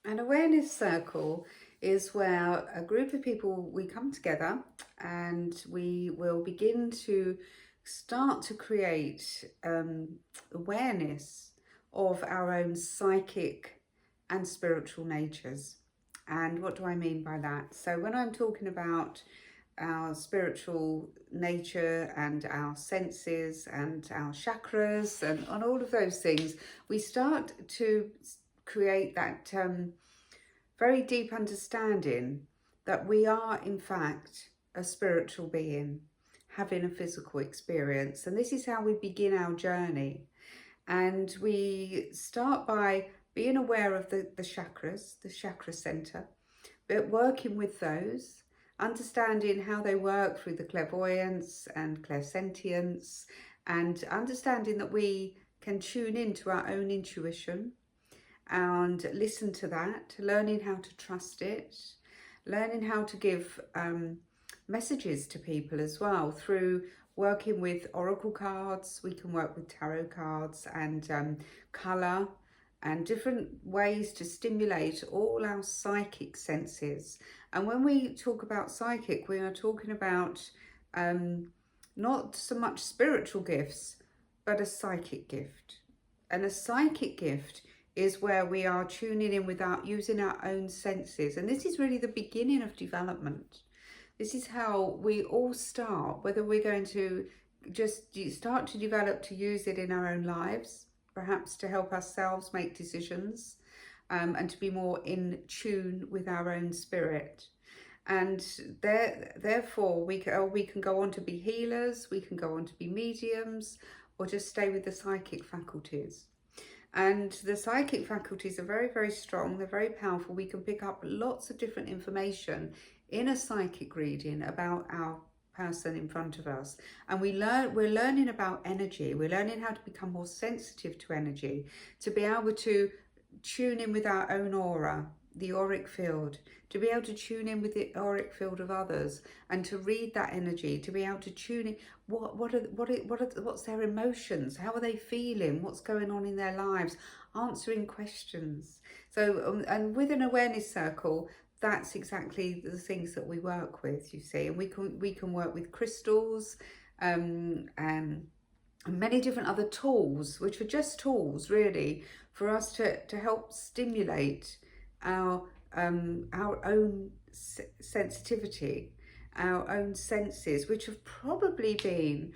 An awareness circle is where a group of people, we come together and we will begin to start to create awareness of our own psychic and spiritual natures. And what do I mean by that? So when I'm talking about our spiritual nature and our senses and our chakras and all of those things, we start to create that very deep understanding that we are in fact a spiritual being having a physical experience. And this is how we begin our journey. And we start by being aware of the chakras, the chakra center, but working with those, understanding how they work through the clairvoyance and clairsentience, and understanding that we can tune into our own intuition and listen to that, learning how to trust it, learning how to give messages to people as well through working with oracle cards. We can work with tarot cards and colour and different ways to stimulate all our psychic senses. And when we talk about psychic, we are talking about not so much spiritual gifts, but a psychic gift. And a psychic gift is where we are tuning in without using our own senses. And this is really the beginning of development. This is how we all start, whether we're going to just start to develop to use it in our own lives, perhaps to help ourselves make decisions and to be more in tune with our own spirit. And therefore we can go on to be healers, we can go on to be mediums, or just stay with the psychic faculties. And the psychic faculties are very, very strong. They're very powerful. We can pick up lots of different information in a psychic reading about our person in front of us. And we're learning about energy. We're learning how to become more sensitive to energy, to be able to tune in with our own aura, the auric field, to be able to tune in with the auric field of others and to read that energy, to be able to tune in what's their emotions, how are they feeling, what's going on in their lives, answering questions. So and with an awareness circle, that's exactly the things that we work with, you see. And we can work with crystals and many different other tools, which are just tools really for us to help stimulate our own sensitivity, our own senses, which have probably been,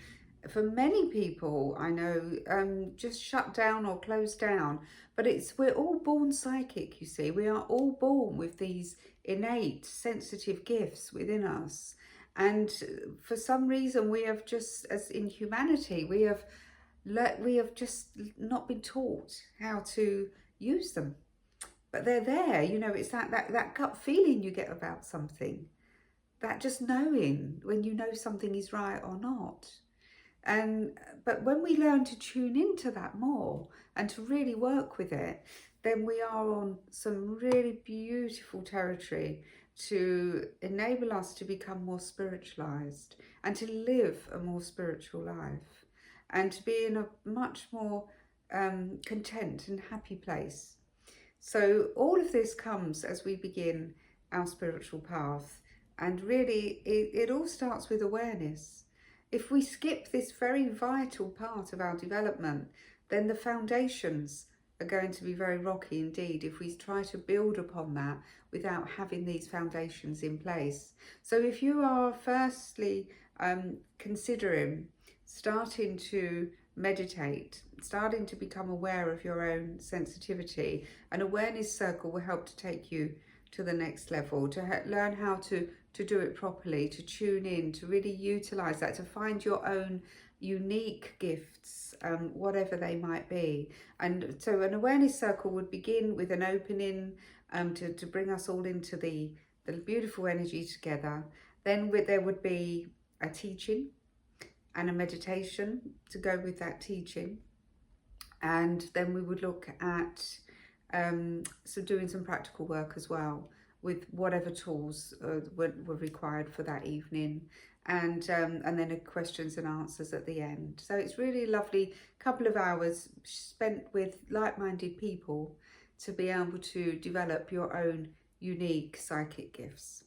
for many people I know, just shut down or closed down. But we're all born psychic, you see. We are all born with these innate sensitive gifts within us. And for some reason we have just, as in humanity, we have just not been taught how to use them. But they're there, you know. It's that gut feeling you get about something, that just knowing when you know something is right or not. But when we learn to tune into that more and to really work with it, then we are on some really beautiful territory to enable us to become more spiritualized and to live a more spiritual life and to be in a much more content and happy place. So all of this comes as we begin our spiritual path. And really, it all starts with awareness. If we skip this very vital part of our development, then the foundations are going to be very rocky indeed if we try to build upon that without having these foundations in place. So if you are firstly considering starting to meditate, starting to become aware of your own sensitivity, an awareness circle will help to take you to the next level, to learn how to do it properly, to tune in, to really utilize that, to find your own unique gifts, whatever they might be. And so an awareness circle would begin with an opening to bring us all into the beautiful energy together. Then there would be a teaching and a meditation to go with that teaching. And then we would look at doing some practical work as well with whatever tools were required for that evening, and then a questions and answers at the end. So it's really a lovely couple of hours spent with like-minded people to be able to develop your own unique psychic gifts.